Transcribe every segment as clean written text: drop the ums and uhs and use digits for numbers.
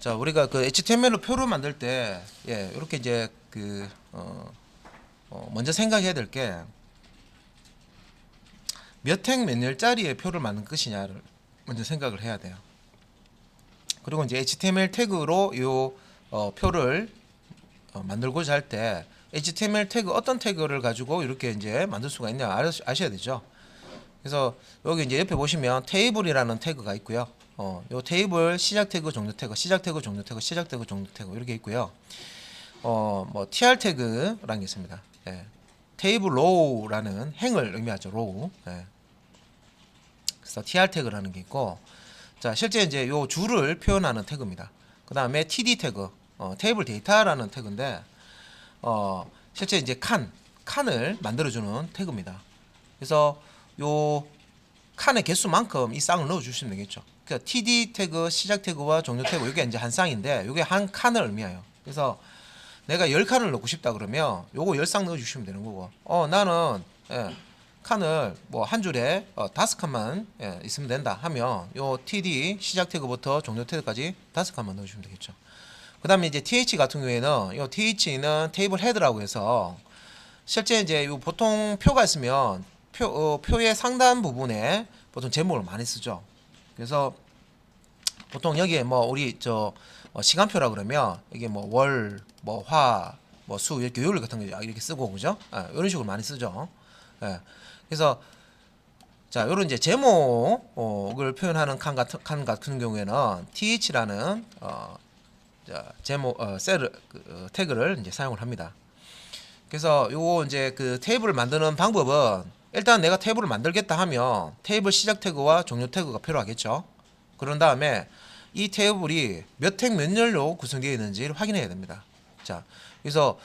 자, 우리가 그 HTML로 표를 만들 때, 이렇게 이제 먼저 생각해야 될 게 몇 행 몇 열짜리의 표를 만들 것이냐를 먼저 생각을 해야 돼요. 그리고 이제 HTML 태그로 요 표를 만들고자 할 때 HTML 태그 어떤 태그를 가지고 이렇게 이제 만들 수가 있냐 아셔야 되죠. 그래서 여기 이제 옆에 보시면 테이블이라는 태그가 있고요. 요 테이블 시작 태그, 종료 태그, 시작 태그, 종료 태그, 시작 태그, 종료 태그 이렇게 있고요. 뭐 tr 태그라는 게 있습니다. 테이블 로우라는 행을 의미하죠. 로우. 그래서 tr 태그라는 게 있고, 자 실제 이제 요 줄을 표현하는 태그입니다. 그 다음에 td 태그, 테이블 데이터라는 태그인데, 실제 이제 칸을 만들어주는 태그입니다. 그래서 요 칸의 개수만큼 이 쌍을 넣어주시면 되겠죠. 그러니까 td 태그, 시작 태그와 종료 태그 이게 이제 한 쌍인데 이게 한 칸을 의미해요. 그래서 내가 10칸을 넣고 싶다 그러면 요거 10쌍 넣어주시면 되는 거고, 나는 칸을 뭐 한 줄에 5칸만 있으면 된다 하면 요 td 시작 태그부터 종료 태그까지 5칸만 넣어주시면 되겠죠. 그 다음에 이제 th 같은 경우에는 요 th는 테이블 헤드라고 해서 실제 이제 요 보통 표가 있으면 표의 상단 부분에 보통 제목을 많이 쓰죠. 그래서 보통 여기에 뭐 우리 시간표라 그러면 이게 뭐 월, 뭐 화, 뭐 수 이렇게 요일 같은 거 이렇게 쓰고 그죠? 이런 식으로 많이 쓰죠. 그래서 자, 요런 이제 제목을 표현하는 칸 같은 경우에는 th라는 제목 셀 태그를 이제 사용을 합니다. 그래서 요거 이제 그 테이블을 만드는 방법은 일단 내가 테이블을 만들겠다 하면 테이블 시작 태그와 종료 태그가 필요하겠죠. 그런 다음에 이 테이블이 몇 행 몇 열로 구성되어 있는지를 확인해야 됩니다. 자, 그래서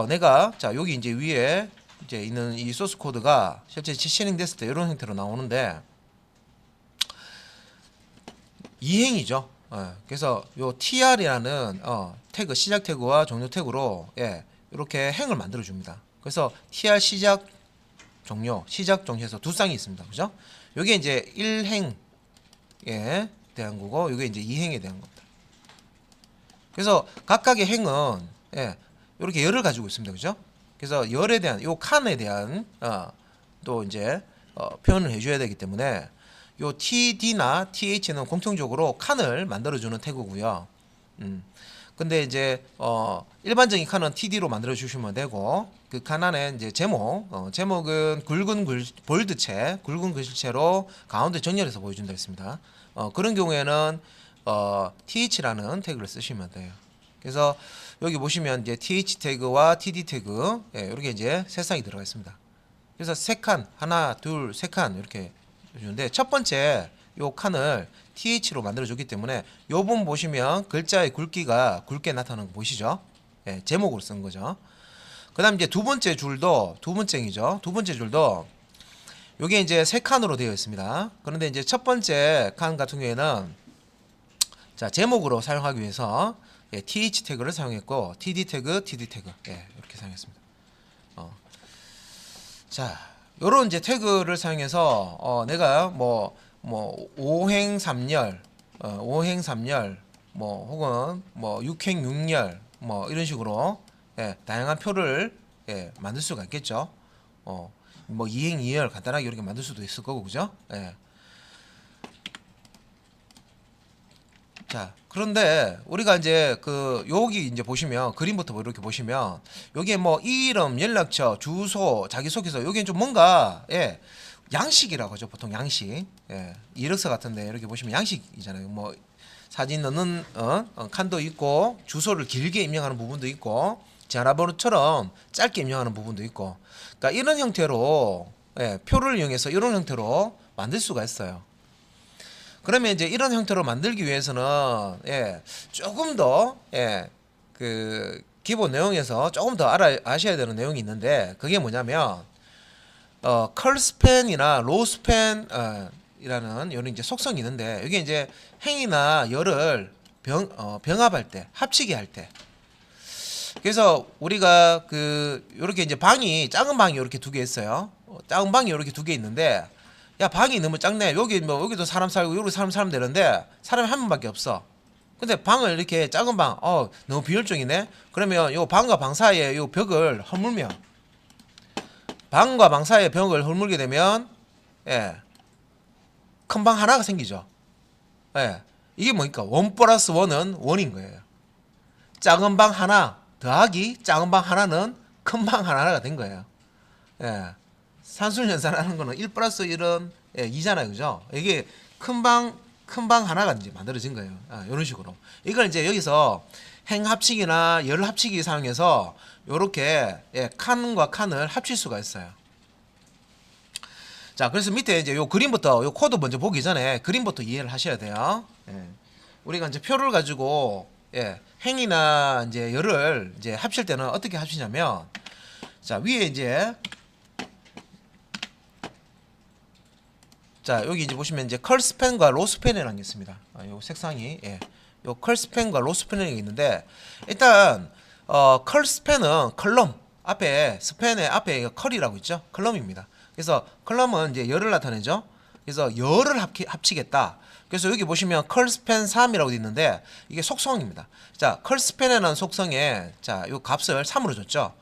내가 자 여기 이제 위에 이제 있는 이 소스 코드가 실제 실행됐을 때 이런 형태로 나오는데 2행이죠. 그래서 요 tr이라는 태그 시작 태그와 종료 태그로 이렇게 행을 만들어 줍니다. 그래서 tr 시작 종료 시작 종료해서 두 쌍이 있습니다. 그죠? 요게 이제 1행에 대한 거고 요게 이제 2행에 대한 겁니다. 그래서 각각의 행은 이렇게 열을 가지고 있습니다. 그죠? 그래서 열에 대한 요 칸에 대한 또 이제 표현을 해줘야 되기 때문에 요 td나 th는 공통적으로 칸을 만들어주는 태그고요. 근데 이제 일반적인 칸은 td로 만들어 주시면 되고, 그 칸 안에 이제 제목은 굵은 볼드체, 굵은 글씨체로 가운데 정렬해서 보여준다 했습니다. 그런 경우에는 th라는 태그를 쓰시면 돼요. 그래서 여기 보시면 이제 th 태그와 td 태그 이렇게 이제 세 쌍이 들어가 있습니다. 그래서 세 칸, 하나, 둘, 세 칸 이렇게 주는데, 첫 번째 요 칸을 th로 만들어줬기 때문에 요 부분 보시면 글자의 굵기가 굵게 나타나는 거 보이시죠? 제목으로 쓴 거죠. 그 다음 이제 두 번째 줄도 두 번째이죠. 두 번째 줄도 요게 이제 세 칸으로 되어 있습니다. 그런데 이제 첫 번째 칸 같은 경우에는 자 제목으로 사용하기 위해서 th 태그를 사용했고 td 태그, td 태그 이렇게 사용했습니다. 자, 요런 이제 태그를 사용해서 내가 뭐 5행 3열, 5행 3열, 뭐 혹은 뭐 6행 6열, 뭐 이런 식으로 다양한 표를 만들 수가 있겠죠. 뭐 2행 2열 간단하게 이렇게 만들 수도 있을 거고 그죠? 자, 그런데 우리가 이제 여기 이제 보시면 그림부터 뭐 이렇게 보시면 여기에 뭐 이름, 연락처, 주소, 자기소개서 여기는 좀 뭔가 양식이라고 하죠. 보통 양식. 이력서 같은데 이렇게 보시면 양식이잖아요. 뭐 사진 넣는 칸도 있고 주소를 길게 입력하는 부분도 있고 전화번호처럼 짧게 입력하는 부분도 있고, 그러니까 이런 형태로 표를 이용해서 이런 형태로 만들 수가 있어요. 그러면 이제 이런 형태로 만들기 위해서는 조금 더 그 기본 내용에서 조금 더 아셔야 되는 내용이 있는데, 그게 뭐냐면 컬 스팬이나 로우 스팬 이라는 이런 이제 속성이 있는데, 이게 이제 행이나 열을 병합할 때, 합치게 할 때, 그래서 우리가 요렇게 이제 작은 방이 이렇게 두 개 있어요. 작은 방이 이렇게 두 개 있는데, 야 방이 너무 작네. 여기도 사람 살고 여기 사람 살면 되는데 사람이 한 명밖에 없어. 근데 방을 이렇게 작은 방, 너무 비효율적이네. 그러면 요 방과 방 사이에 요 벽을 허물면, 방과 방 사이에 벽을 허물게 되면, 예, 큰 방 하나가 생기죠. 예, 이게 뭐니까 원 플러스 원은 원인 거예요. 작은 방 하나 더하기 작은 방 하나는 큰 방 하나가 된 거예요. 예, 산술연산하는 거는 1 플러스 1은 2잖아요, 그죠? 이게 큰 방 하나가 이제 만들어진 거예요. 이런 식으로. 이걸 이제 여기서 행합치기나 열합치기 사용해서 요렇게 칸과 칸을 합칠 수가 있어요. 자, 그래서 밑에 이제 요 그림부터 요 코드 먼저 보기 전에 그림부터 이해를 하셔야 돼요. 우리가 이제 표를 가지고 행이나 이제 열을 이제 합칠 때는 어떻게 합치냐면, 자, 위에 이제, 자, 여기 이제 보시면 이제 컬스펜과 로스펜이라는 게 있습니다. 요 색상이, 요 컬스펜과 로스펜이 있는데, 일단 컬스펜은 컬럼 앞에, 스펜의 앞에 컬이라고 있죠. 컬럼입니다. 그래서 컬럼은 이제 열을 나타내죠. 그래서 열을 합치겠다. 그래서 여기 보시면 컬스펜 3이라고 있는데 이게 속성입니다. 자, 컬스펜이라는 속성에 자, 요 값을 3으로 줬죠.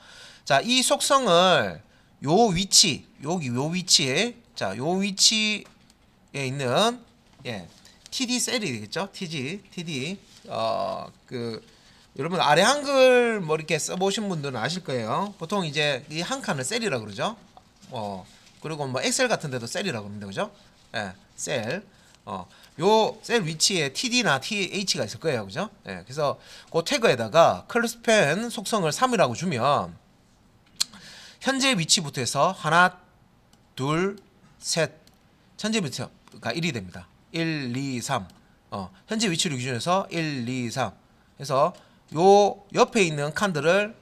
자, 이 속성을 요 위치, 여기 요 위치에, 자, 요 위치에 있는 TD 셀이 되겠죠. TD 여러분 아래 한글 뭐 이렇게 써보신 분들은 아실 거예요. 보통 이제 이 한 칸을 셀이라고 그러죠. 그리고 뭐 엑셀 같은 데도 셀이라고 합니다. 그죠? 셀. 요 셀 위치에 TD나 TH가 있을 거예요. 그죠? 그래서 그 태그에다가 컬스펜 속성을 3이라고 주면 현재 위치부터 해서 하나, 둘, 셋. 현재 위치가 1이 됩니다. 1, 2, 3. 현재 위치를 기준해서 1, 2, 3. 그래서 요 옆에 있는 칸들을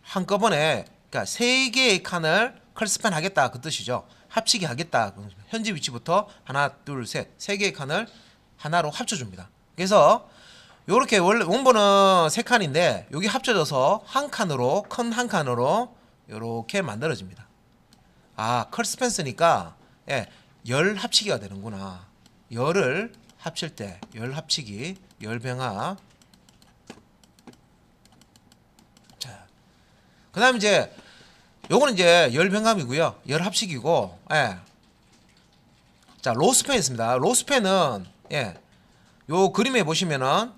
한꺼번에, 그러니까 3개의 칸을 컬스펜 하겠다 그 뜻이죠. 합치기 하겠다. 현재 위치부터 하나, 둘, 셋. 3개의 칸을 하나로 합쳐줍니다. 그래서 요렇게 원래 원본은 3칸인데 여기 합쳐져서 한 칸으로, 큰 한 칸으로 요렇게 만들어집니다. 컬스펜 쓰니까 열 합치기가 되는구나. 열을 합칠 때 열 합치기, 열병합. 자, 그다음 이제 요거는 이제 열병합이고요. 열 합치기고. 자, 로스펜 있습니다. 로스펜은 요 그림에 보시면은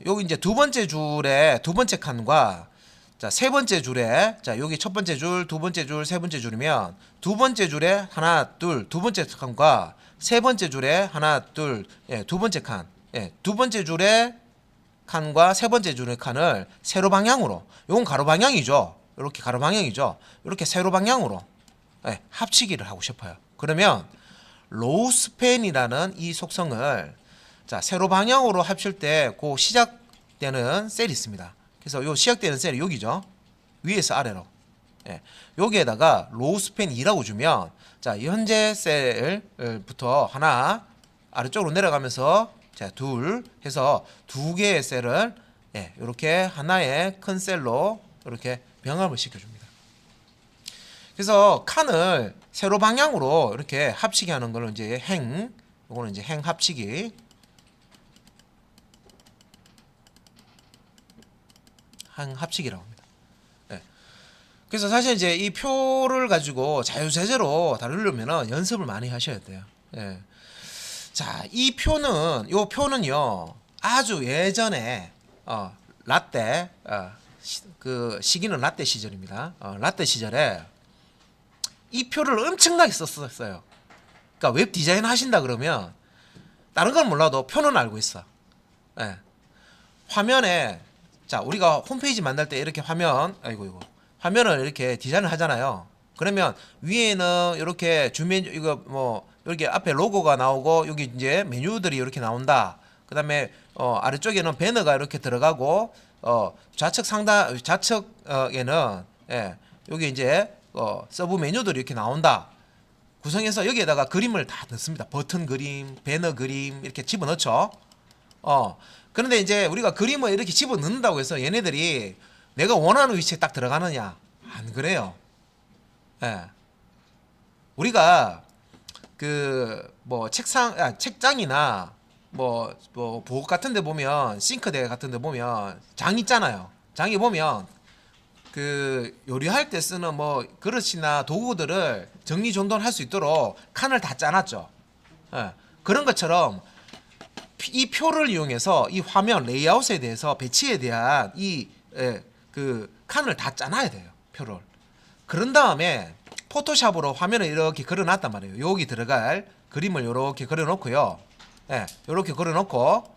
여기 이제 두 번째 줄에 두 번째 칸과 자, 세 번째 줄에, 자, 여기 첫 번째 줄, 두 번째 줄, 세 번째 줄이면 두 번째 줄에 하나, 둘, 두 번째 칸과 세 번째 줄에 하나, 둘, 두 번째 칸, 두 번째 줄에 칸과 세 번째 줄의 칸을 세로 방향으로, 요건 가로 방향이죠. 이렇게 가로 방향이죠. 이렇게 세로 방향으로 합치기를 하고 싶어요. 그러면 로우스펜이라는 이 속성을 자, 세로 방향으로 합칠 때 그 시작되는 셀이 있습니다. 그래서 요 시작되는 셀이 여기죠. 위에서 아래로. 여기에다가 로우스펜 2라고 주면 자, 현재 셀부터 하나 아래쪽으로 내려가면서 자, 둘 해서 두 개의 셀을 이렇게 하나의 큰 셀로 이렇게 병합을 시켜줍니다. 그래서 칸을 세로 방향으로 이렇게 합치게 하는 거는 이제 요거는 이제 행 합치기. 합치기라고 합니다. 그래서 사실 이제 이 표를 가지고 자유제재로 다루려면 연습을 많이 하셔야 돼요. 자, 이 표는 요 표는요 아주 예전에 라떼 그 시기는 라떼 시절입니다. 라떼 시절에 이 표를 엄청나게 썼어요. 그러니까 웹 디자인 하신다 그러면 다른 건 몰라도 표는 알고 있어. 화면에 자, 우리가 홈페이지 만들 때 이렇게 화면을 이렇게 디자인을 하잖아요. 그러면 위에는 이렇게 주면 이거 뭐 이렇게 앞에 로고가 나오고 여기 이제 메뉴들이 이렇게 나온다. 그다음에 아래쪽에는 배너가 이렇게 들어가고 좌측에는 여기 이제 서브 메뉴들이 이렇게 나온다. 구성해서 여기에다가 그림을 다 넣습니다. 버튼 그림, 배너 그림 이렇게 집어넣죠. 그런데 이제 우리가 그림을 이렇게 집어넣는다고 해서 얘네들이 내가 원하는 위치에 딱 들어가느냐? 안 그래요. 우리가 그 뭐 책장이나 뭐 부엌 같은 데 보면 싱크대 같은 데 보면 장 있잖아요. 장에 보면 그 요리할 때 쓰는 뭐 그릇이나 도구들을 정리정돈할 수 있도록 칸을 다 짜놨죠. 예. 그런 것처럼 이 표를 이용해서 이 화면 레이아웃에 대해서 배치에 대한 그 칸을 다 짜놔야 돼요. 표를. 그런 다음에 포토샵으로 화면을 이렇게 그려놨단 말이에요. 여기 들어갈 그림을 이렇게 그려놓고요. 예, 이렇게 그려놓고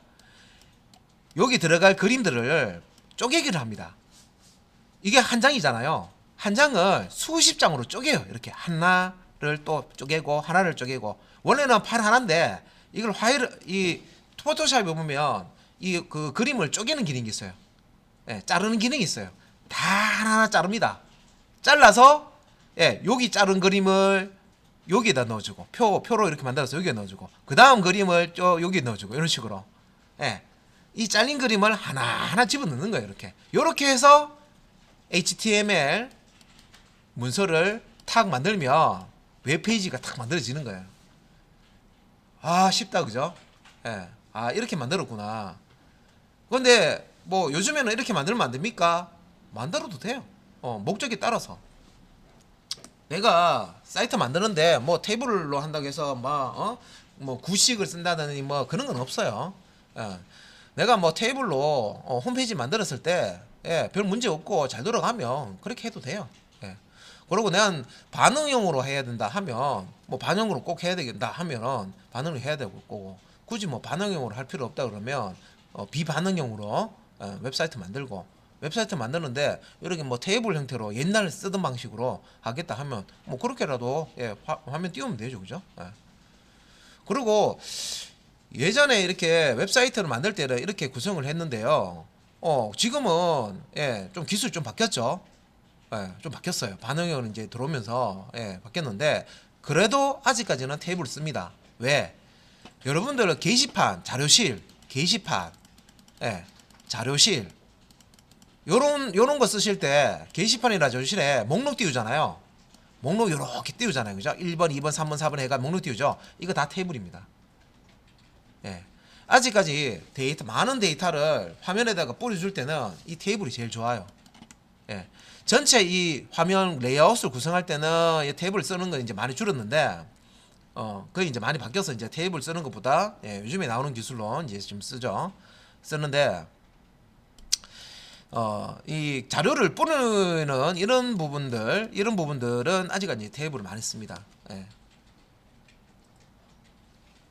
여기 들어갈 그림들을 쪼개기를 합니다. 이게 한 장이잖아요. 한 장을 수십 장으로 쪼개요. 이렇게 하나를 또 쪼개고 하나를 쪼개고 원래는 판 하나인데 이걸 이 포토샵에 보면 이 그 그림을 쪼개는 기능이 있어요. 예, 자르는 기능이 있어요. 다 하나하나 자릅니다. 잘라서 여기 자른 그림을 여기에다 넣어주고 표로 이렇게 만들어서 여기에 넣어주고 그 다음 그림을 여기에 넣어주고 이런 식으로 이 잘린 그림을 하나하나 집어넣는 거예요. 이렇게 해서 HTML 문서를 탁 만들면 웹페이지가 탁 만들어지는 거예요. 아 쉽다 그죠? 아 이렇게 만들었구나. 그런데 뭐 요즘에는 이렇게 만들면 안 됩니까? 만들어도 돼요. 목적에 따라서. 내가 사이트 만드는데 뭐 테이블로 한다고 해서 뭐 구식을 쓴다더니 뭐 그런 건 없어요. 내가 뭐 테이블로 홈페이지 만들었을 때 별 문제 없고 잘 돌아가면 그렇게 해도 돼요. 그리고 내가 반응형으로 해야 된다 하면 뭐 반영으로 꼭 해야 된다 하면은 반응을 해야 되고 있고 굳이 뭐 반응형으로 할 필요 없다 그러면 비반응형으로 웹사이트 만들고 웹사이트 만드는데 이렇게 뭐 테이블 형태로 옛날 쓰던 방식으로 하겠다 하면 뭐 그렇게라도 화면 띄우면 되죠, 그죠? 그리고 예전에 이렇게 웹사이트를 만들 때는 이렇게 구성을 했는데요. 지금은 좀 기술이 좀 바뀌었죠. 좀 바뀌었어요. 반응형은 이제 들어오면서 바뀌었는데 그래도 아직까지는 테이블을 씁니다. 왜? 여러분들 게시판, 자료실, 게시판, 자료실 요런 거 쓰실 때 게시판이나 자료실에 목록 띄우잖아요. 목록 요렇게 띄우잖아요. 그죠? 1번, 2번, 3번, 4번 해가 목록 띄우죠. 이거 다 테이블입니다. 아직까지 많은 데이터를 화면에다가 뿌려줄 때는 이 테이블이 제일 좋아요. 전체 이 화면 레이아웃을 구성할 때는 이 테이블 쓰는 건 이제 많이 줄었는데, 거의 이제 많이 바뀌어서 이제 테이블 쓰는 것보다 요즘에 나오는 기술로 이제 좀 쓰는데, 이 자료를 뿌리는 이런 부분들은 아직까지 테이블을 많이 씁니다.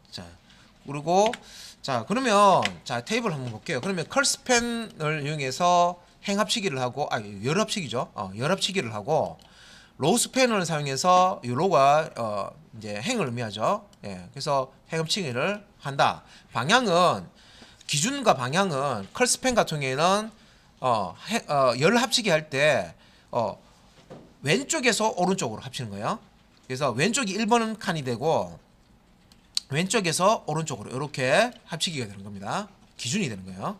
자, 그리고 그러면 테이블 한번 볼게요. 그러면 컬스펜을 이용해서 행합치기를 하고 열합치기죠. 열합치기를 하고 로우스펜을 사용해서 이 로가 이제 행을 의미하죠. 그래서 행합치기를 한다. 방향은 기준과 방향은 컬스펜 같은 경우에는 열합치기 할 때 왼쪽에서 오른쪽으로 합치는 거예요. 그래서 왼쪽이 1번 칸이 되고 왼쪽에서 오른쪽으로 이렇게 합치기가 되는 겁니다. 기준이 되는 거예요.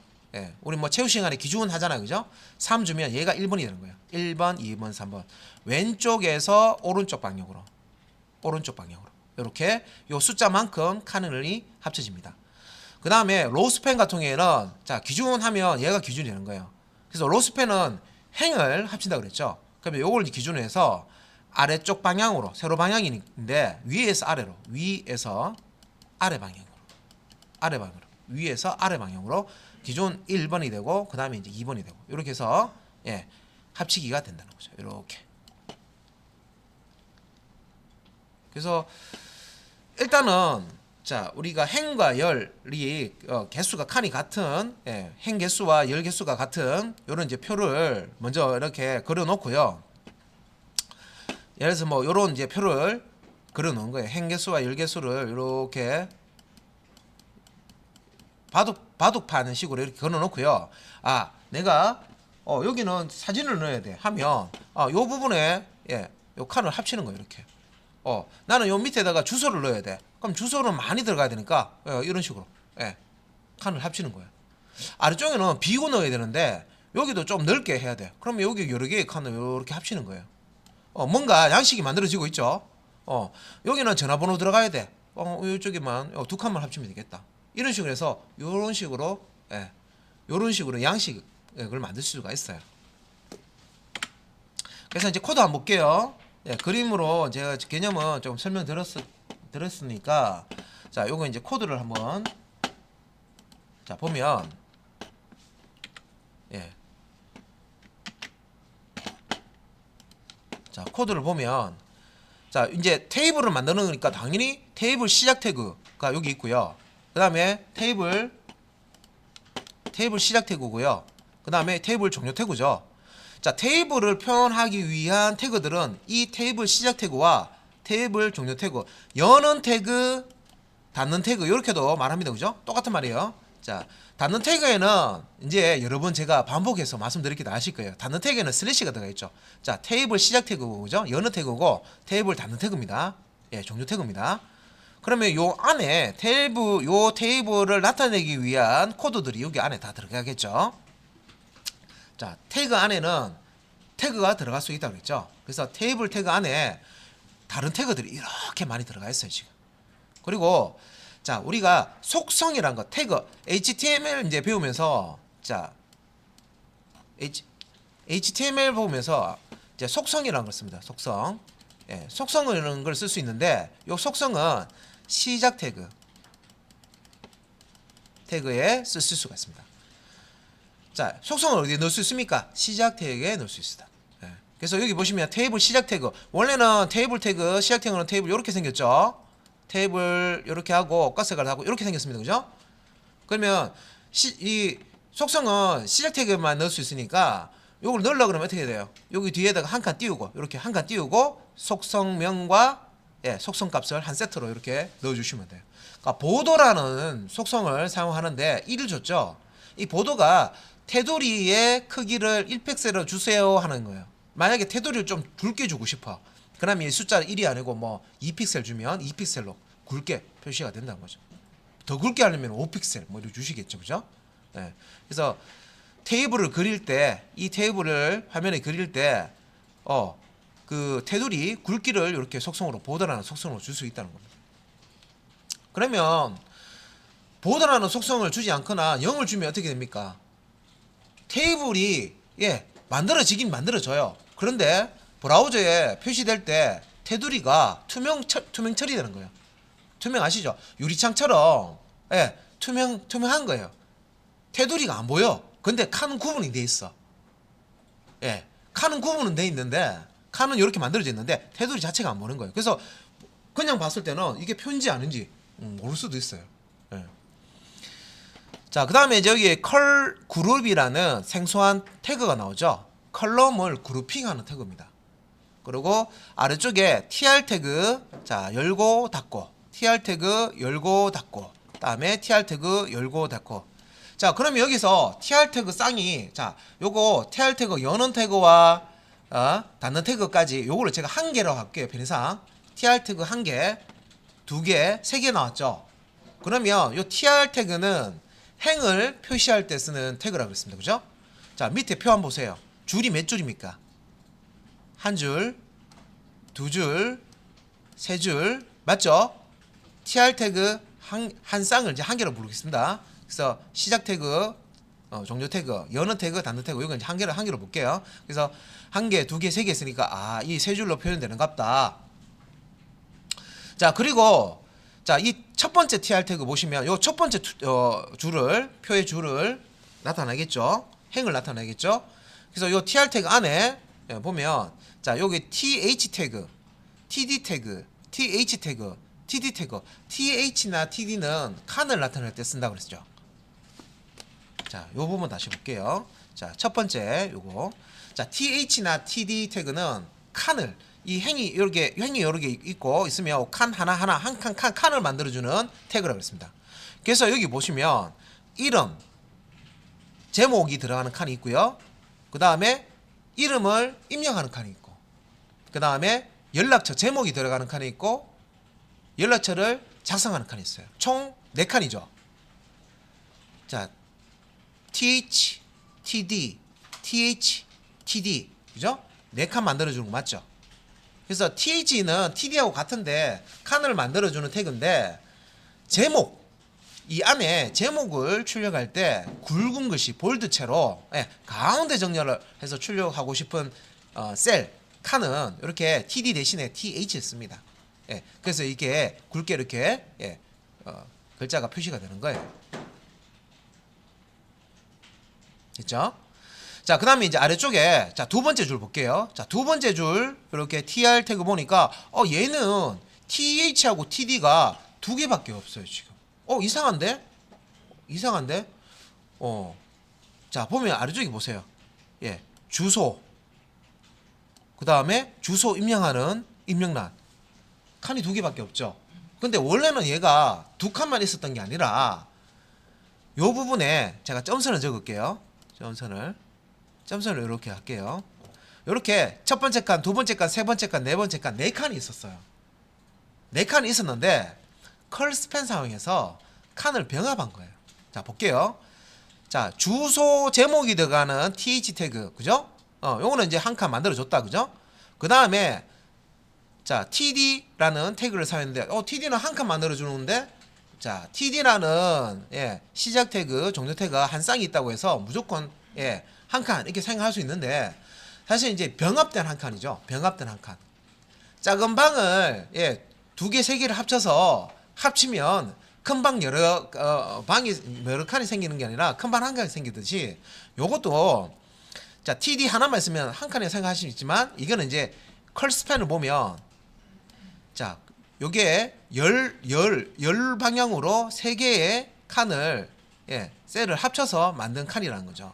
우리 뭐 체육 시간에 기준 하잖아요. 그죠? 3 주면 얘가 1번이 되는 거예요. 1번, 2번, 3번. 왼쪽에서 오른쪽 방향으로. 이렇게 요 숫자만큼 칸이 합쳐집니다. 그 다음에 로스펜 같은 경우에는 기준 하면 얘가 기준이 되는 거예요. 그래서 로스펜은 행을 합친다 그랬죠. 그러면 요걸 기준으로 해서 아래쪽 방향으로, 세로 방향인데 위에서 아래로, 위에서 아래 방향으로, 위에서 아래 방향으로 기존 1번이 되고 그 다음에 이제 2번이 되고 이렇게 해서 합치기가 된다는 거죠. 이렇게. 그래서 일단은 우리가 행과 열이 개수가 칸이 같은 행 개수와 열 개수가 같은 이런 이제 표를 먼저 이렇게 그려 놓고요. 예를 들어서 뭐 요런 이제 표를 그려 놓은 거예요. 행 개수와 열 개수를 이렇게 바둑판 식으로 이렇게 그려 놓고요. 내가 여기는 사진을 넣어야 돼 하면 요 부분에 요 칸을 합치는 거예요. 이렇게. 나는 요 밑에다가 주소를 넣어야 돼. 그럼 주소는 많이 들어가야 되니까 이런 식으로 칸을 합치는 거예요. 아래쪽에는 비고 넣어야 되는데 여기도 좀 넓게 해야 돼. 그러면 여기 여러 개의 칸을 이렇게 합치는 거예요. 뭔가 양식이 만들어지고 있죠. 여기는 전화번호 들어가야 돼. 이쪽에만 두 칸만 합치면 되겠다. 이런 식으로 해서 요런 식으로 예, 요런 식으로 양식을 만들 수가 있어요. 그래서 이제 코드 한번 볼게요. 예, 그림으로 제가 개념은 좀 드렸으니까 자, 요거 이제 코드를 한번 자 보면 예. 자, 코드를 보면 자, 이제 테이블을 만드는 거니까 당연히 테이블 시작 태그가 여기 있고요. 그다음에 테이블 시작 태그고요. 그다음에 테이블 종료 태그죠. 자, 테이블을 표현하기 위한 태그들은 이 테이블 시작 태그와 테이블 종료 태그, 여는 태그, 닫는 태그 이렇게도 말합니다. 그죠? 똑같은 말이에요. 자, 닫는 태그에는 이제 여러 번 제가 반복해서 말씀드리기도 아실 거예요. 닫는 태그에는 슬래시가 들어가 있죠. 자, 테이블 시작 태그고, 그죠? 여는 태그고, 테이블 닫는 태그입니다. 예, 종료 태그입니다. 그러면 요 안에 요 테이블을 나타내기 위한 코드들이 여기 안에 다 들어가겠죠. 자, 태그 안에는 태그가 들어갈 수 있다고 그랬죠. 그래서 테이블 태그 안에 다른 태그들이 이렇게 많이 들어가 있어요, 지금. 그리고 자, 우리가 속성이란 거, 태그, HTML 이제 배우면서 자, HTML 보면서 이제 속성이라는 걸 씁니다. 속성. 예, 속성이라는 걸 쓸 수 있는데 이 속성은 시작 태그에 쓸 수가 있습니다. 자, 속성을 어디에 넣을 수 있습니까? 시작 태그에 넣을 수 있습니다. 예, 그래서 여기 보시면 테이블 시작 태그, 원래는 테이블 태그, 시작 태그는 테이블 이렇게 생겼죠. 테이블 이렇게 하고 가스가를 하고 이렇게 생겼습니다. 그죠? 그러면 이 속성은 시작 태그만 넣을 수 있으니까 이걸 넣으려고 그러면 어떻게 돼요? 여기 뒤에다가 한 칸 띄우고 이렇게 한 칸 띄우고 속성명과 예, 속성 값을 한 세트로 이렇게 넣어주시면 돼요. 그러니까 보도라는 속성을 사용하는데 1을 줬죠. 이 보도가 테두리의 크기를 1픽셀로 주세요 하는 거예요. 만약에 테두리를 좀 굵게 주고 싶어. 그러면 이 숫자를 1이 아니고 뭐 2픽셀 주면 2픽셀로 굵게 표시가 된다는 거죠. 더 굵게 하려면 5픽셀 뭐 이렇게 주시겠죠. 그죠? 예. 그래서 테이블을 그릴 때, 이 테이블을 화면에 그릴 때 그 테두리 굵기를 이렇게 속성으로 보더라는 속성으로 줄 수 있다는 겁니다. 그러면 보더라는 속성을 주지 않거나 0을 주면 어떻게 됩니까? 테이블이 예, 만들어지긴 만들어져요. 그런데 브라우저에 표시될 때 테두리가 투명 처리되는 거예요. 투명 아시죠? 유리창처럼 예, 투명한 거예요. 테두리가 안 보여. 근데 칸은 구분이 돼 있어. 예, 칸은 구분은 돼 있는데 칸은 이렇게 만들어져 있는데 테두리 자체가 안 보는 거예요. 그래서 그냥 봤을 때는 이게 표인지 아닌지 모를 수도 있어요. 예. 자, 그 다음에 여기 컬 그룹이라는 생소한 태그가 나오죠. 컬럼을 그룹핑하는 태그입니다. 그리고 아래쪽에 tr 태그 자 열고 닫고, tr 태그 열고 닫고, 다음에 tr 태그 열고 닫고. 자, 그러면 여기서 tr 태그 쌍이 자 요거 tr 태그 여는 태그와 닫는 태그까지 요거를 제가 한 개로 할게요. 편의상 tr 태그 한 개, 두 개, 세 개 나왔죠. 그러면 요 tr 태그는 행을 표시할 때 쓰는 태그라고 했습니다. 그죠? 자, 밑에 표 한번 보세요. 줄이 몇 줄입니까? 한 줄, 두 줄, 세 줄, 맞죠? tr 태그 한 쌍을 이제 한 개로 부르겠습니다. 그래서 시작 태그, 종료 태그, 여는 태그, 닫는 태그, 이건 이제 한 개로 볼게요. 그래서 한 개, 두 개, 세 개 있으니까 이 세 줄로 표현되는갑다. 자, 그리고 자, 이 첫 번째 tr 태그 보시면 요 첫 번째 표의 줄을 나타나겠죠. 행을 나타나겠죠. 그래서 요 tr 태그 안에 보면 자, 여기 th 태그, td 태그, th 태그, td 태그, th나 td는 칸을 나타낼 때 쓴다고 그랬죠. 자, 요 부분 다시 볼게요. 자, 첫 번째 요거. 자, th나 td 태그는 칸을 이 행이 여러 개 있고 있으면 칸 하나 한 칸을 만들어주는 태그라고 했습니다. 그래서 여기 보시면 이름, 제목이 들어가는 칸이 있고요. 그 다음에 이름을 입력하는 칸이 있고, 그 다음에 연락처 제목이 들어가는 칸이 있고, 연락처를 작성하는 칸이 있어요. 총 4칸이죠. 자, th, td, th, td, 그죠? 4칸 만들어주는 거 맞죠? 그래서 th는 td하고 같은데 칸을 만들어주는 태그인데, 제목, 이 안에 제목을 출력할 때 굵은 글씨 볼드체로 가운데 정렬을 해서 출력하고 싶은 셀 칸은 이렇게 TD 대신에 TH 씁니다. 그래서 이게 굵게 이렇게 글자가 표시가 되는 거예요. 됐죠? 자, 그 다음에 이제 아래쪽에 자, 두 번째 줄 볼게요. 자, 두 번째 줄 이렇게 TR 태그 보니까 얘는 TH하고 TD가 두 개밖에 없어요, 지금. 이상한데? 이상한데? 자, 보면 아래쪽에 보세요. 주소. 그 다음에 주소 입력하는 입력란. 칸이 두 개밖에 없죠. 근데 원래는 얘가 두 칸만 있었던 게 아니라 요 부분에 제가 점선을 적을게요. 점선을 이렇게 할게요. 이렇게 첫 번째 칸, 두 번째 칸, 세 번째 칸, 네 번째 칸, 네 칸이 있었어요. 네 칸이 있었는데 컬 스팬 상황에서 칸을 병합한 거예요. 자, 볼게요. 자, 주소 제목이 들어가는 TH 태그, 그죠? 요거는 이제 한 칸 만들어줬다, 그죠? 그 다음에 자, TD라는 태그를 사용했는데, TD는 한 칸 만들어주는데, 자, TD라는 시작 태그, 종료 태그가 한 쌍이 있다고 해서 무조건 한 칸 이렇게 생각할 수 있는데, 사실 이제 병합된 한 칸이죠. 병합된 한 칸. 작은 방을 두 개, 세 개를 합치면 큰 방 방이 여러 칸이 생기는 게 아니라 큰 방 한 칸이 생기듯이 요것도 자, TD 하나만 있으면 한 칸에 생각할 수 있지만 이거는 이제 컬 스팬을 보면 자, 요게 열 방향으로 세 개의 칸을 셀을 합쳐서 만든 칸이라는 거죠.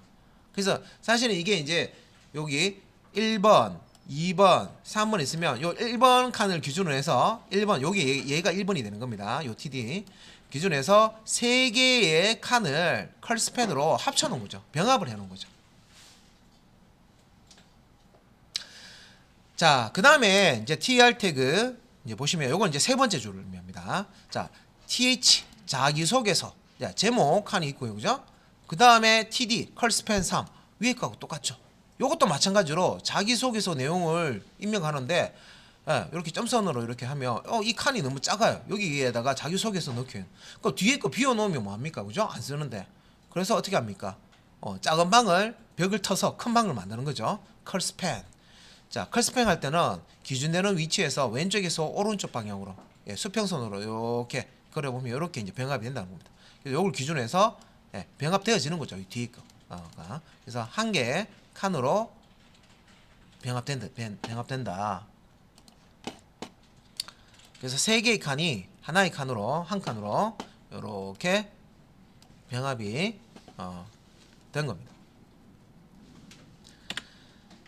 그래서 사실은 이게 이제 여기 1번, 2번, 3번 있으면 요 1번 칸을 기준으로 해서 1번 여기 얘가 1번이 되는 겁니다. 요 TD 기준으로 해서 세 개의 칸을 컬 스팬으로 합쳐 놓은 거죠. 병합을 해 놓은 거죠. 자, 그 다음에 이제 TR 태그 이제 보시면 요건 이제 세 번째 줄을 의미합니다. 자, TH 자기소개서 제목 칸이 있고요, 그죠? 그 다음에 TD 컬 스팬 3 위에 거하고 똑같죠. 요것도 마찬가지로 자기소개서 내용을 입력하는데 이렇게 점선으로 이렇게 하면 이 칸이 너무 작아요. 여기에다가 자기소개서 넣기엔 그 뒤에 거 비워놓으면 뭐합니까, 그죠? 안 쓰는데. 그래서 어떻게 합니까? 작은 방을 벽을 터서 큰 방을 만드는 거죠. 컬 스팬. 자, 컬 스팬 할 때는 기준되는 위치에서 왼쪽에서 오른쪽 방향으로 수평선으로 이렇게 그려보면 이렇게 이제 병합이 된다는 겁니다. 그래서 이걸 기준으로 해서 병합되어지는 거죠. 이 뒤에 거. 그래서 한 개의 칸으로 병합된다. 그래서 세 개의 칸이 하나의 칸으로 한 칸으로 이렇게 병합이 된 겁니다.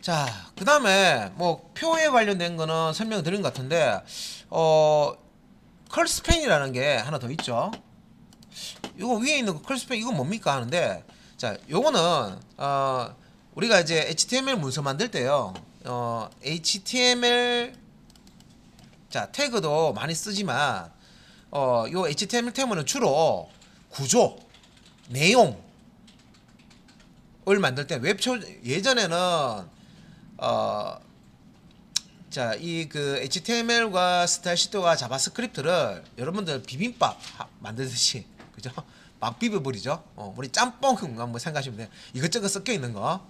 자, 그 다음에 뭐 표에 관련된 거는 설명을 드린 것 같은데 컬 스팬이라는 게 하나 더 있죠. 이거 위에 있는 거 컬 스팬 이거 뭡니까 하는데, 자, 요거는 우리가 이제 HTML 문서 만들 때요. HTML 자, 태그도 많이 쓰지만 요 HTML 태그는 주로 구조, 내용을 만들 때 예전에는 자, 이 그 HTML과 스타일 시트와 자바스크립트를 여러분들 비빔밥 만들듯이, 그죠? 막 비벼버리죠. 우리 짬뽕 한번 생각하시면 돼요. 이것저것 섞여 있는 거,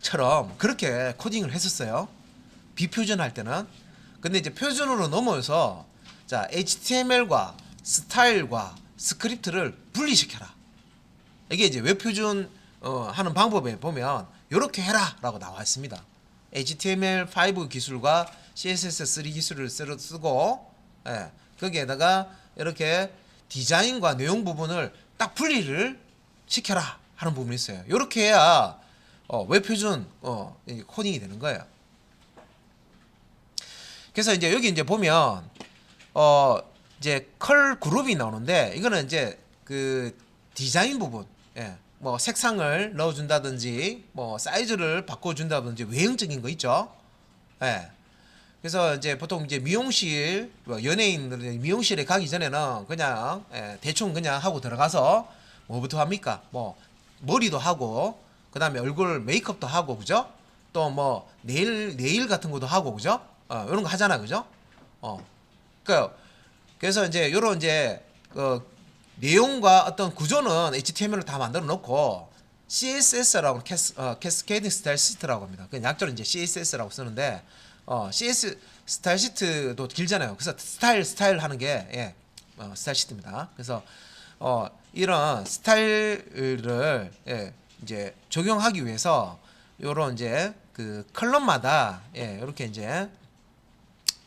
처럼 그렇게 코딩을 했었어요. 비표준 할 때는. 근데 이제 표준으로 넘어서 자, HTML과 스타일과 스크립트를 분리시켜라. 이게 이제 웹표준 하는 방법에 보면 이렇게 해라라고 나와 있습니다. HTML5 기술과 CSS3 기술을 쓰고 거기에다가 이렇게 디자인과 내용 부분을 딱 분리를 시켜라 하는 부분이 있어요. 이렇게 해야 웹표준 코딩이 되는 거예요. 그래서 이제 여기 이제 보면 이제 컬 그룹이 나오는데 이거는 이제 그 디자인 부분, 뭐 색상을 넣어준다든지 뭐 사이즈를 바꿔준다든지 외형적인 거 있죠. 그래서 이제 보통 이제 미용실 연예인들 미용실에 가기 전에는 그냥 대충 그냥 하고 들어가서 뭐부터 합니까? 뭐 머리도 하고 그 다음에 얼굴 메이크업도 하고, 그죠? 또 뭐 네일 같은 것도 하고, 그죠? 이런 거 하잖아, 그죠? 그래서 이제 요런 이제 내용과 어떤 구조는 HTML로 다 만들어 놓고 CSS라고 캐스케이딩 스타일 시트라고 합니다. 그 약자로 이제 CSS라고 쓰는데 CS 스타일 시트도 길잖아요. 그래서 스타일 하는 게 스타일 시트입니다. 그래서 이런 스타일을 이제 적용하기 위해서 요런 이제 그 컬럼마다 이렇게 이제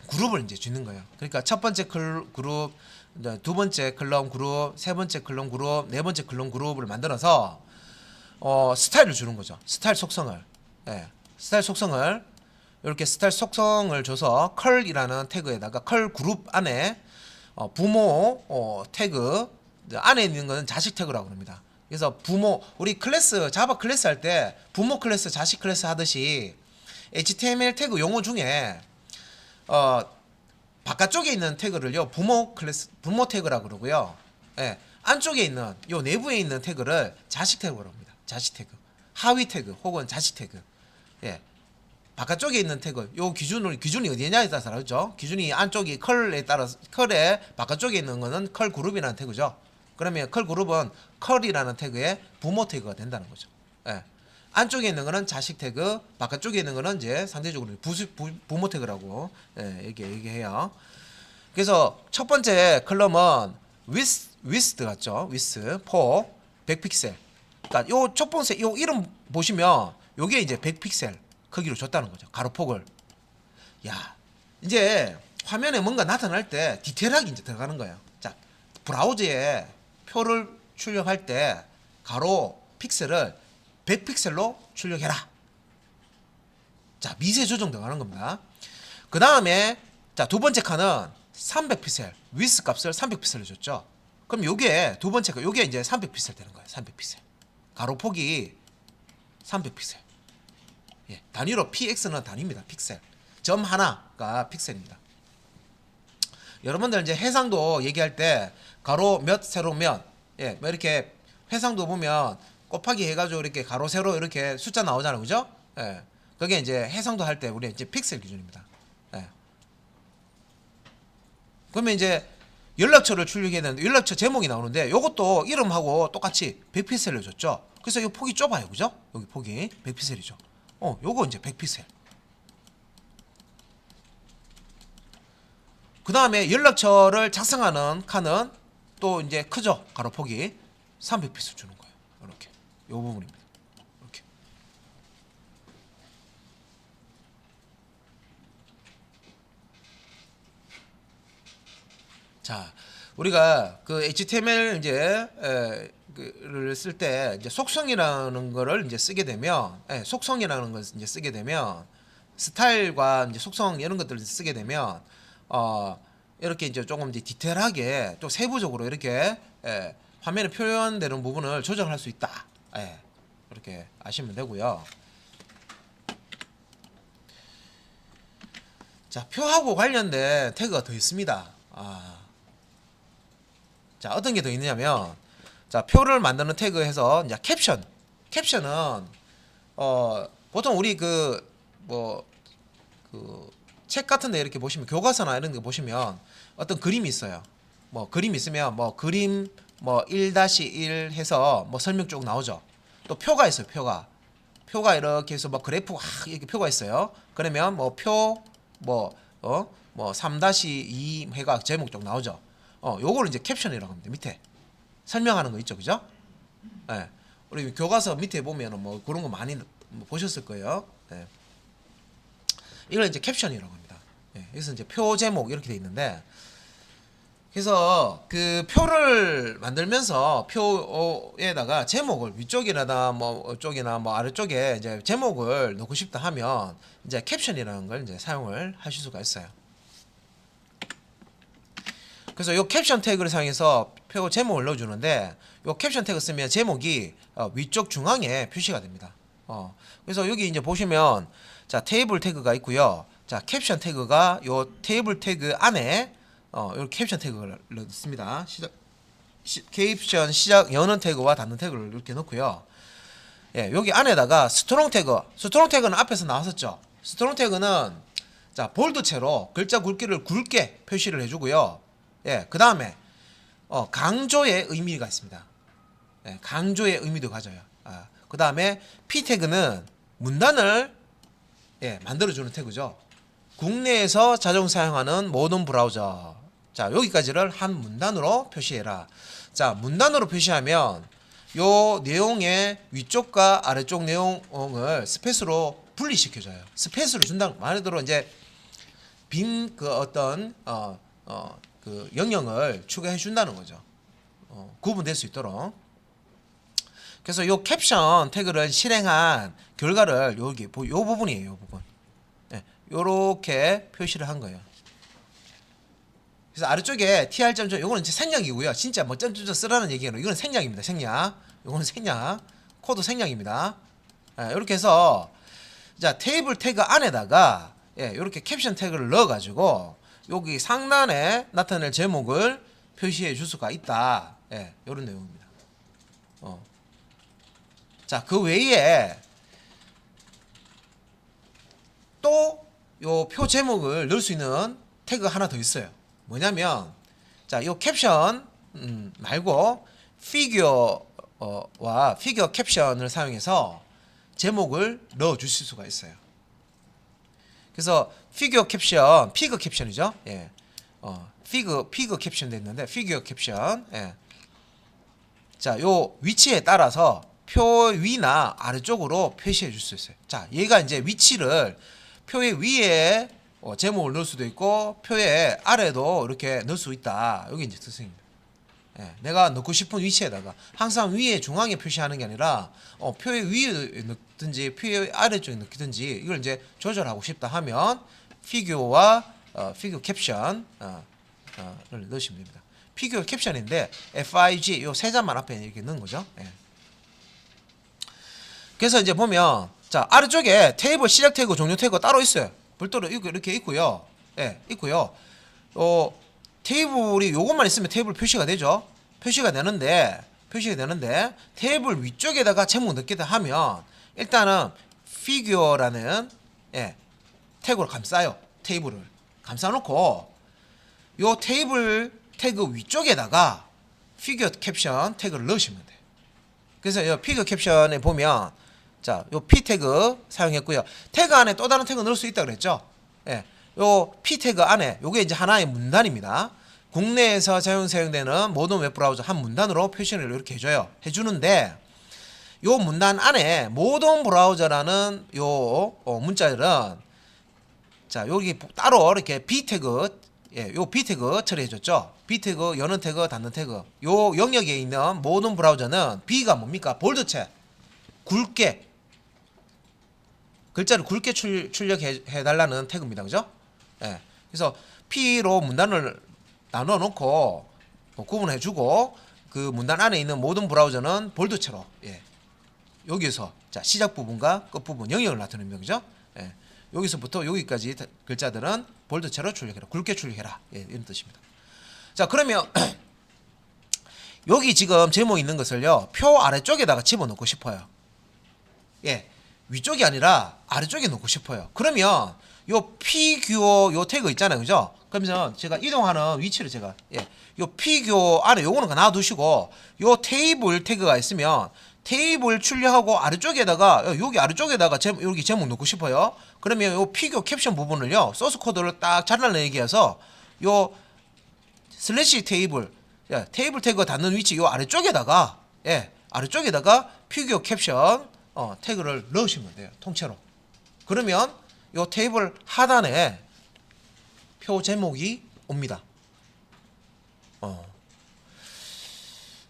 그룹을 이제 주는 거예요. 그러니까 첫 번째 그룹, 두 번째 클럼 그룹, 세 번째 클럼 그룹, 네 번째 클럼 그룹을 만들어서 스타일을 주는 거죠. 스타일 속성을. 스타일 속성을 이렇게 스타일 속성을 줘서 컬이라는 태그에다가 컬 그룹 안에 부모 태그 안에 있는 거는 자식 태그라고 합니다. 그래서 부모 우리 클래스 자바 클래스 할 때 부모 클래스 자식 클래스 하듯이 HTML 태그 용어 중에 바깥쪽에 있는 태그를요 부모 태그라고 그러고요. 안쪽에 있는 요 내부에 있는 태그를 자식 태그라고 합니다. 자식 태그, 하위 태그 혹은 자식 태그. 바깥쪽에 있는 태그 요 기준이 어디냐에 따라서 다르죠. 기준이 안쪽이 컬에 따라서 컬에 바깥쪽에 있는 거는 컬 그룹이라는 태그죠. 그러면 컬 그룹은 컬이라는 태그의 부모 태그가 된다는 거죠. 안쪽에 있는 거는 자식 태그, 바깥쪽에 있는 거는 이제 상대적으로 부모 태그라고 얘기해요. 그래서 첫 번째 컬럼은 width 들어갔죠. width 4 100픽셀. 그러니까 요 첫 번째 요 이름 보시면 요게 이제 100픽셀 크기로 줬다는 거죠. 가로폭을. 야, 이제 화면에 뭔가 나타날 때 디테일하게 이제 들어가는 거예요. 자, 브라우저에 표를 출력할 때 가로 픽셀을 100픽셀로 출력해라. 자, 미세 조정 들어가는 겁니다. 그 다음에 자, 두 번째 칸은 300픽셀 위스 값을 300픽셀로 줬죠. 그럼 요게 두 번째 거 요게 이제 300픽셀 되는 거예요. 300픽셀. 가로폭이 300픽셀. 단위로 px는 단위입니다. 픽셀. 점 하나가 픽셀입니다. 여러분들 이제 해상도 얘기할 때 가로 몇 세로 몇 뭐 이렇게 해상도 보면 곱하기 해가지고 이렇게 가로 세로 이렇게 숫자 나오잖아요, 그죠? 그게 이제 해상도 할 때 우리 이제 픽셀 기준입니다. 그러면 이제 연락처를 출력해야 되는데 연락처 제목이 나오는데 요것도 이름하고 똑같이 100픽셀을 줬죠. 그래서 이 폭이 좁아요, 그죠? 여기 폭이 100픽셀이죠. 요거 이제 100픽셀. 그 다음에 연락처를 작성하는 칸은 또 이제 크죠. 가로폭이 300픽셀 주는 거예요. 이렇게 요 부분입니다. 이렇게. 자, 우리가 그 HTML 이제 를 쓸 때 이제 속성이라는 거를 이제 쓰게 되면 속성이라는 걸 이제 쓰게 되면 스타일과 이제 속성 이런 것들을 쓰게 되면 이렇게 이제 조금 이제 디테일하게 또 세부적으로 이렇게 화면에 표현되는 부분을 조정할 수 있다. 이렇게 아시면 되고요. 자, 표하고 관련된 태그가 더 있습니다. 자, 어떤 게 더 있느냐면 자, 표를 만드는 태그에서 이제 캡션은 보통 우리 책 같은 데 이렇게 보시면 교과서나 이런 데 보시면 어떤 그림이 있어요. 뭐 그림 있으면 뭐 그림 뭐 1-1 해서 뭐 설명 쭉 나오죠. 또 표가 있어요. 표가 이렇게 해서 뭐 그래프 이렇게 표가 있어요. 그러면 뭐 표 뭐 3-2 해가 제목 쭉 나오죠. 요거를 이제 캡션이라고 합니다. 밑에 설명하는 거 있죠, 그죠? 우리 교과서 밑에 보면은 뭐 그런 거 많이 보셨을 거예요. 이걸 이제 캡션이라고 합니다. 그래서 이제 표 제목 이렇게 돼 있는데, 그래서 그 표를 만들면서 표에다가 제목을 위쪽이나 뭐 쪽이나 뭐 아래쪽에 이제 제목을 넣고 싶다 하면 이제 캡션이라는 걸 이제 사용을 하실 수가 있어요. 그래서 요 캡션 태그를 사용해서 표 제목을 넣어주는데 요 캡션 태그 쓰면 제목이 위쪽 중앙에 표시가 됩니다. 그래서 여기 이제 보시면 자 테이블 태그가 있고요. 자 캡션 태그가 요 테이블 태그 안에 요 캡션 태그를 넣습니다. 캡션 시작 여는 태그와 닫는 태그를 이렇게 넣고요. 여기 안에다가 스트롱 태그는 앞에서 나왔었죠. 스트롱 태그는 자 볼드체로 글자 굵기를 굵게 표시를 해주고요. 그 다음에 강조의 의미가 있습니다. 예, 강조의 의미도 가져요. 그 다음에 P 태그는 문단을 만들어주는 태그죠. 국내에서 자동 사용하는 모든 브라우저. 자, 여기까지를 한 문단으로 표시해라. 자, 문단으로 표시하면 요 내용의 위쪽과 아래쪽 내용을 스페이스로 분리시켜줘요. 스페이스로 준다는 말 그대로 이제 빈 그 어떤 그 영역을 추가해 준다는 거죠. 구분될 수 있도록. 그래서 요 캡션 태그를 실행한 결과를 여기 요 부분이에요. 요 부분. 요렇게 표시를 한 거예요. 그래서 아래쪽에 tr.점 요거는 이제 생략이고요. 진짜 뭐 점점점 쓰라는 얘기는 이거는 생략입니다. 생략. 요거는 생략. 코드 생략입니다. 이렇게 해서 자 테이블 태그 안에다가 이렇게 캡션 태그를 넣어 가지고 여기 상단에 나타낼 제목을 표시해 줄 수가 있다. 요런 내용입니다. 자, 그 외에 또 요 표 제목을 넣을 수 있는 태그가 하나 더 있어요. 뭐냐면 자, 요 캡션 말고 피규어와 피규어 캡션을 사용해서 제목을 넣어 주실 수가 있어요. 그래서 피규어 캡션, 피그 캡션이죠. 피그 캡션 됐는데 피규어 캡션. 자, 요 위치에 따라서 표 위나 아래쪽으로 표시해 줄 수 있어요. 자, 얘가 이제 위치를 표의 위에 제목을 넣을 수도 있고 표의 아래도 이렇게 넣을 수 있다. 여기 이제 특징입니다. 내가 넣고 싶은 위치에다가 항상 위에 중앙에 표시하는 게 아니라 표의 위에 넣든지 표의 아래쪽에 넣든지 이걸 이제 조절하고 싶다 하면 피규어와 피규어 캡션을 넣으시면 됩니다. 피규어 캡션인데 FIG 요 세 잔만 앞에 이렇게 넣은 거죠. 그래서 이제 보면 자, 아래쪽에 테이블 시작 태그, 종료 태그 따로 있어요. 별도로 이렇게 있고요. 있고요. 테이블이 요것만 있으면 테이블 표시가 되죠. 표시가 되는데 테이블 위쪽에다가 제목 넣겠다 하면 일단은 피규어라는 태그를 감싸요. 테이블을 감싸놓고 요 테이블 태그 위쪽에다가 피규어 캡션 태그를 넣으시면 돼요. 그래서 요 피규어 캡션에 보면 자, 요 P 태그 사용했고요. 태그 안에 또 다른 태그 넣을 수 있다 그랬죠. 요 P 태그 안에 요게 이제 하나의 문단입니다. 국내에서 사용되는 모든 웹브라우저 한 문단으로 표시를 이렇게 해주는데 요 문단 안에 모든 브라우저라는 요 문자들은 자, 여기 따로 이렇게 B 태그 요 B 태그 처리해줬죠. B 태그, 여는 태그, 닫는 태그. 요 영역에 있는 모든 브라우저는 B가 뭡니까? 볼드체. 굵게 글자를 굵게 출력해 달라는 태그입니다. 그죠? 그래서 P로 문단을 나눠 놓고 구분해 주고 그 문단 안에 있는 모든 브라우저는 볼드체로 여기서 자, 시작 부분과 끝 부분 영역을 나타냅니다. 그죠? 여기서부터 여기까지 글자들은 볼드체로 출력해라. 굵게 출력해라. 이런 뜻입니다. 자, 그러면 여기 지금 제목 있는 것을요. 표 아래쪽에다가 집어넣고 싶어요. 위쪽이 아니라 아래쪽에 넣고 싶어요. 그러면 요 피규어 요 태그 있잖아요. 그죠? 그러면 제가 이동하는 위치를 제가 요 피규어 안에 요거는 놔두시고 요 테이블 태그가 있으면 테이블 출력하고 아래쪽에다가 여기 아래쪽에다가 여기 제목 넣고 싶어요. 그러면 요 피규어 캡션 부분을요. 소스 코드를 딱 잘라내기 위해서 요 슬래시 테이블 테이블 태그가 닿는 위치 요 아래쪽에다가 아래쪽에다가 피규어 캡션 태그를 넣으시면 돼요. 통째로. 그러면 요 테이블 하단에 표 제목이 옵니다.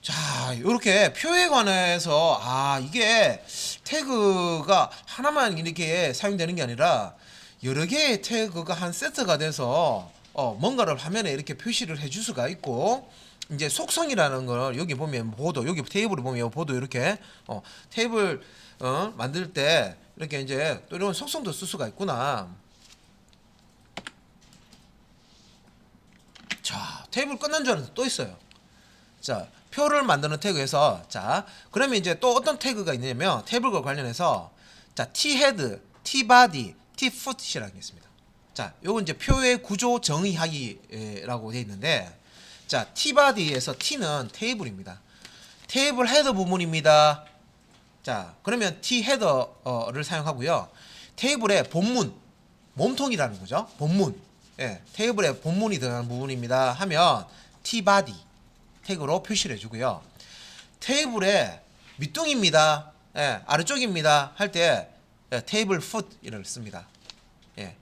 자, 요렇게 표에 관해서 이게 태그가 하나만 이렇게 사용되는 게 아니라 여러 개의 태그가 한 세트가 돼서 뭔가를 화면에 이렇게 표시를 해줄 수가 있고 이제 속성이라는 걸 여기 보면 보도 여기 테이블을 보면 보도 이렇게 테이블 만들 때 이렇게 이제 또 이런 속성도 쓸 수가 있구나. 자, 테이블 끝난 줄 알았는데 또 있어요. 자, 표를 만드는 태그에서 자, 그러면 이제 또 어떤 태그가 있냐면 테이블과 관련해서 자, T-head, T-body, T-foot이라는 게 있습니다. 자, 요건 이제 표의 구조 정의하기라고 되어 있는데 자, T바디에서 T는 테이블입니다. 테이블 헤더 부분입니다. 자, 그러면 T 헤더를 사용하고요. 테이블의 본문, 몸통이라는 거죠. 본문. 예, 테이블에 본문이 들어가는 부분입니다. 하면 T바디 태그로 표시를 해주고요. 테이블의 밑둥입니다. 예, 아래쪽입니다. 할 때 테이블 풋을 씁니다. 예,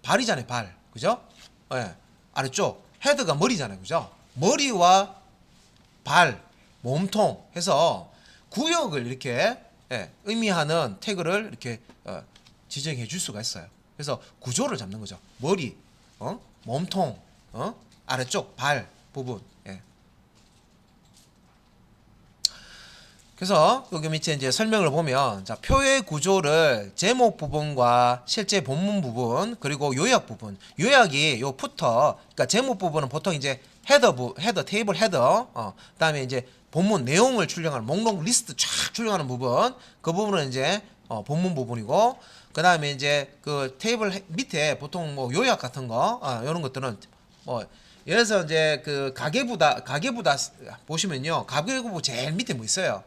발이잖아요, 발. 그죠? 예, 아래쪽. 헤드가 머리잖아요. 그죠? 머리와 발, 몸통 해서 구역을 이렇게 의미하는 태그를 이렇게 지정해 줄 수가 있어요. 그래서 구조를 잡는 거죠. 머리, 몸통, 아래쪽 발 부분. 예. 그래서 여기 밑에 이제 설명을 보면, 자, 표의 구조를 제목 부분과 실제 본문 부분 그리고 요약 부분. 요약이 요 푸터. 그러니까 제목 부분은 보통 이제 헤더 테이블 헤더. 그다음에 이제 본문 내용을 출력하는 목록 리스트 쫙 출력하는 부분. 그 부분은 이제 본문 부분이고, 그다음에 이제 그 테이블 밑에 보통 뭐 요약 같은 거 이런 것들은 뭐 예를 들어서 이제 그 가계부다 보시면요. 가계부 제일 밑에 뭐 있어요?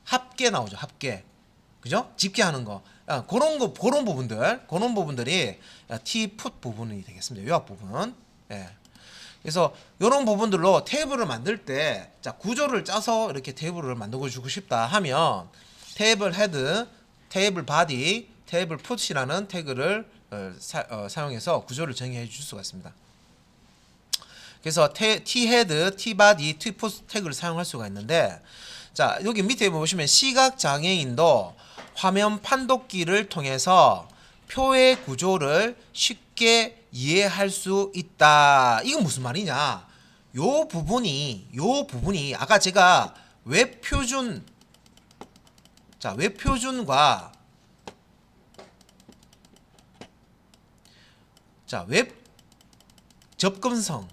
합계 나오죠. 합계. 그죠? 집계하는 거. 그런 부분들이 T풋 부분이 되겠습니다. 요약 부분. 예. 그래서 이런 부분들로 테이블을 만들 때, 자, 구조를 짜서 이렇게 테이블을 만들어 주고 싶다 하면 테이블 헤드, 테이블 바디, 테이블 풋이라는 태그를 사용해서 구조를 정의해 줄 수가 있습니다. 그래서 T 헤드, T 바디, T 풋 태그를 사용할 수가 있는데, 자, 여기 밑에 보시면 시각 장애인도 화면 판독기를 통해서 표의 구조를 쉽게 이해할 수 있다. 이건 무슨 말이냐? 요 부분이 아까 제가 웹 표준과 웹 접근성.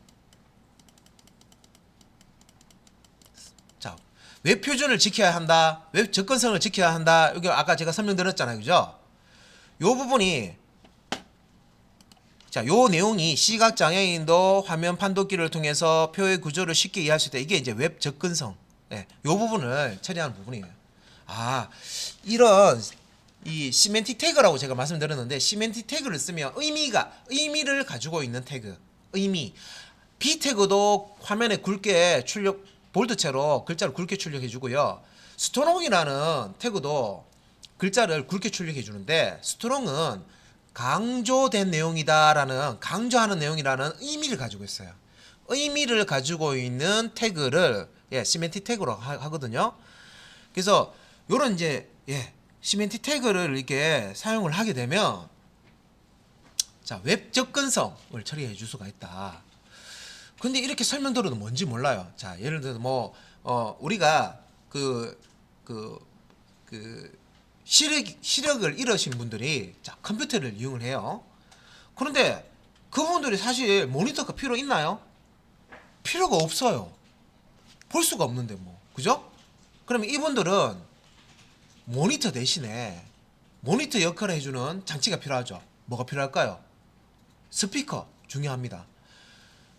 자, 웹 표준을 지켜야 한다. 웹 접근성을 지켜야 한다. 여기 아까 제가 설명드렸잖아요. 그죠? 요 부분이, 자, 요 내용이 시각 장애인도 화면 판독기를 통해서 표의 구조를 쉽게 이해할 수 있다. 이게 이제 웹 접근성. 예, 요 부분을 처리하는 부분이에요. 이런 이 시멘틱 태그라고 제가 말씀드렸는데, 시멘틱 태그를 쓰면 의미를 가지고 있는 태그. B 태그도 화면에 굵게 출력, 볼드체로 글자를 굵게 출력해 주고요. 스트롱이라는 태그도 글자를 굵게 출력해 주는데, 스트롱은 강조된 내용이다라는, 강조하는 내용이라는 의미를 가지고 있어요. 의미를 가지고 있는 태그를 시멘틱 태그로 하거든요. 그래서 요런 이제 시멘틱 태그를 이렇게 사용을 하게 되면, 자, 웹 접근성을 처리해 줄 수가 있다. 근데 이렇게 설명 들어도 뭔지 몰라요. 자, 예를 들어서 뭐 우리가 시력을 잃으신 분들이 자, 컴퓨터를 이용을 해요. 그런데 그분들이 사실 모니터가 필요 있나요? 필요가 없어요. 볼 수가 없는데 뭐. 그죠? 그러면 이분들은 모니터 대신에 모니터 역할을 해주는 장치가 필요하죠. 뭐가 필요할까요? 스피커 중요합니다.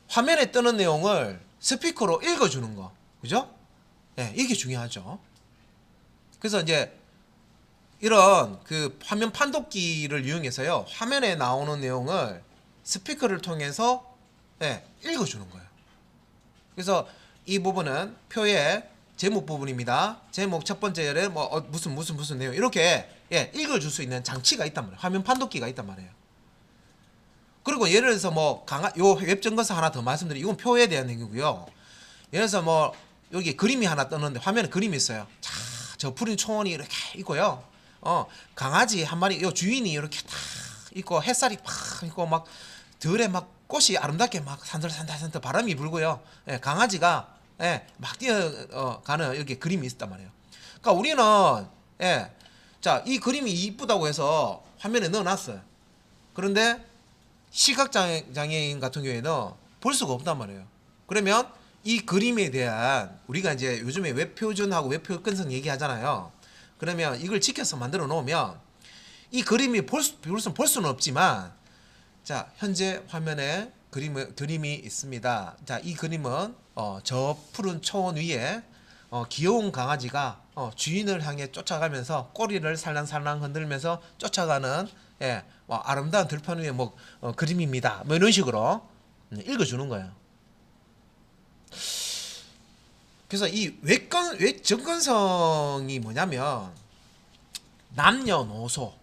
화면에 뜨는 내용을 스피커로 읽어주는 거. 그죠? 이게 중요하죠. 그래서 이제 이런 그 화면 판독기를 이용해서요, 화면에 나오는 내용을 스피커를 통해서 읽어주는 거예요. 그래서 이 부분은 표의 제목 부분입니다. 제목 첫 번째를 뭐 무슨 내용 이렇게 읽어줄 수 있는 장치가 있단 말이에요. 화면 판독기가 있단 말이에요. 그리고 예를 들어서 뭐 요 웹점검서 하나 더 말씀드리면, 이건 표에 대한 얘기고요. 예를 들어서 뭐 여기 그림이 하나 뜨는데 화면에 그림이 있어요. 자, 저 푸른 초원이 이렇게 있고요. 강아지 한 마리, 요 주인이 이렇게 딱 있고, 햇살이 팍 있고, 막 들에 막 꽃이 아름답게 막 산들산들 바람이 불고요. 강아지가 막 뛰어가는 이렇게 그림이 있단 말이에요. 그러니까 우리는 자, 이 그림이 이쁘다고 해서 화면에 넣어놨어요. 그런데 시각장애인 같은 경우에는 볼 수가 없단 말이에요. 그러면 이 그림에 대한, 우리가 이제 요즘에 웹표준하고 웹표근성 얘기하잖아요. 그러면 이걸 지켜서 만들어 놓으면 이 그림이 볼 수는 없지만, 자, 현재 화면에 그림이 있습니다. 자, 이 그림은 저 푸른 초원 위에 귀여운 강아지가 주인을 향해 쫓아가면서 꼬리를 살랑살랑 흔들면서 쫓아가는 예, 아름다운 들판 위의 그림입니다. 뭐 이런 식으로 읽어주는 거예요. 그래서 이 외적 접근성이 뭐냐면 남녀노소,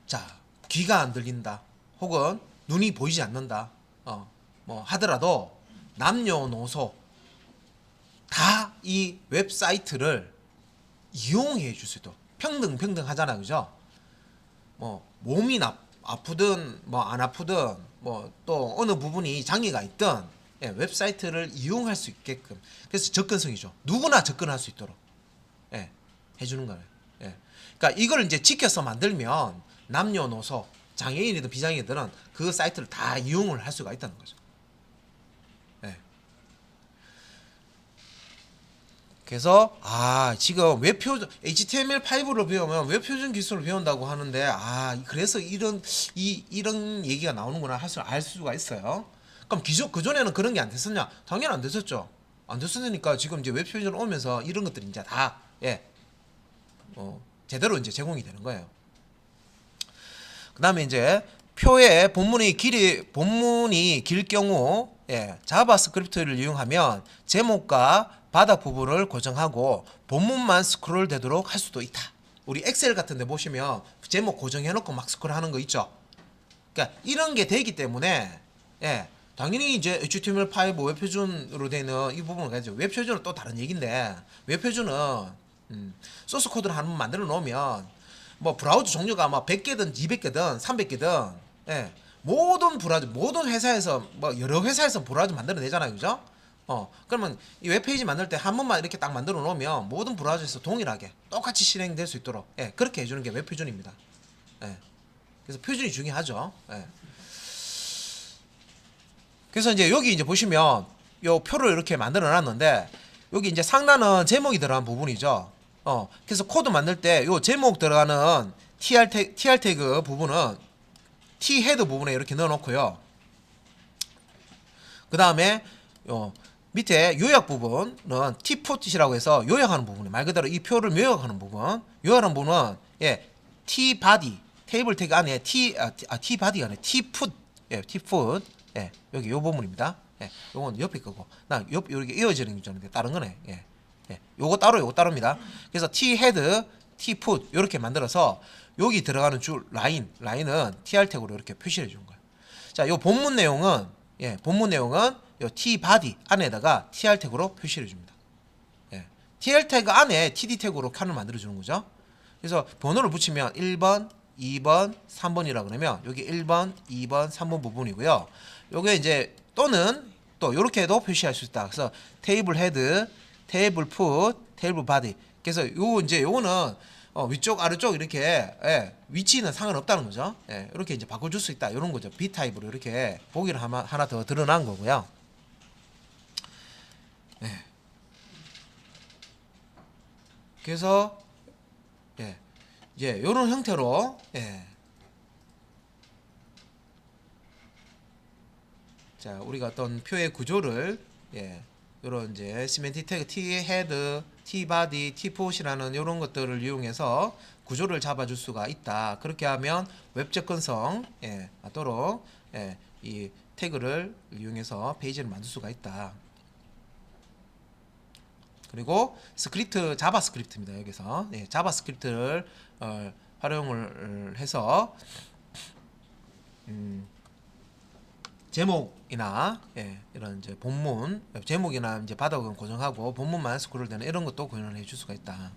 자, 귀가 안 들린다 혹은 눈이 보이지 않는다 뭐 하더라도 남녀노소 다 이 웹사이트를 이용해 줄 수 있도록 평등 하잖아, 그죠? 뭐 몸이 아프든 뭐 안 아프든 뭐 또 어느 부분이 장애가 있든 예, 웹사이트를 이용할 수 있게끔, 그래서 접근성이죠. 누구나 접근할 수 있도록 예, 해주는 거예요. 예. 그러니까 이걸 이제 지켜서 만들면 남녀노소, 장애인이든 비장애인들은 그 사이트를 다 이용을 할 수가 있다는 거죠. 예. 그래서 지금 웹표준 HTML5를 배우면 웹표준 기술을 배운다고 하는데 그래서 이런 얘기가 나오는구나 알 수가 있어요. 그럼 그전에는 그런 게 안 됐었냐? 당연히 안 됐었죠. 안 됐었으니까 지금 이제 웹표준 오면서 이런 것들이 이제 다 제대로 이제 제공이 되는 거예요. 그다음에 이제 표의 본문이 길 경우 자바스크립트를 이용하면 제목과 바닥 부분을 고정하고 본문만 스크롤 되도록 할 수도 있다. 우리 엑셀 같은 데 보시면 제목 고정해 놓고 막 스크롤 하는 거 있죠. 그러니까 이런 게 되기 때문에 당연히 이제 HTML5 웹표준으로 되는 이 부분을 가지고, 웹표준은 또 다른 얘기인데, 웹표준은 소스 코드를 한번 만들어 놓으면 뭐 브라우저 종류가 뭐 100개든 200개든 300개든 모든 회사에서 뭐 여러 회사에서 브라우저 만들어 내잖아요, 그죠? 그러면 이 웹페이지 만들 때 한 번만 이렇게 딱 만들어 놓으면 모든 브라우저에서 동일하게 똑같이 실행될 수 있도록 그렇게 해주는 게 웹표준입니다. 그래서 표준이 중요하죠. 그래서 이제 여기 이제 보시면 요 표를 이렇게 만들어 놨는데, 여기 이제 상단은 제목이 들어간 부분이죠. 그래서 코드 만들 때 요 제목 들어가는 TR 태그 부분은 T 헤드 부분에 이렇게 넣어 놓고요. 그 다음에 밑에 요약 부분은 T 풋이라고 해서 요약하는 부분이에요. 말 그대로 이 표를 요약하는 부분. 요약하는 부분은 T 바디 테이블 태그 안에 T 바디가 아니라 T 풋 T 풋 여기 요 부분입니다. 요건 옆에 거고, 이렇게 이어지는 게 있는데 다른 거네. 요거 따로입니다. 그래서 T 헤드, T 풋 이렇게 만들어서 여기 들어가는 줄 라인은 TR 태그로 이렇게 표시해 주는 거예요. 자, 요 본문 내용은 요 T 바디 안에다가 TR 태그로 표시해 줍니다. TR 태그 안에 TD 태그로 칸을 만들어 주는 거죠. 그래서 번호를 붙이면 1번, 2번, 3번이라 그러면 여기 1번, 2번, 3번 부분이고요. 요게 이제 또는 또 요렇게도 표시할 수 있다. 그래서 테이블 헤드, 테이블 풋, 테이블 바디. 그래서 요거는 위쪽 아래쪽 이렇게 위치는 상관없다는 거죠. 이렇게 이제 바꿔줄 수 있다. 이런 거죠. B 타입으로 이렇게 보기를 하나 더 드러난 거고요. 그래서 이제 이런 형태로 자, 우리가 어떤 표의 구조를 이런 이제 시멘틱 태그 T 헤드, T 바디, T 풋이라는 이런 것들을 이용해서 구조를 잡아줄 수가 있다. 그렇게 하면 웹 접근성 맞도록 이 태그를 이용해서 페이지를 만들 수가 있다. 그리고 스크립트, 자바스크립트입니다. 여기서 자바스크립트를 활용을 해서 제목이나 이런 이제 본문 제목이나 이제 바닥은 고정하고 본문만 스크롤되는 이런 것도 구현을 해줄 수가 있다.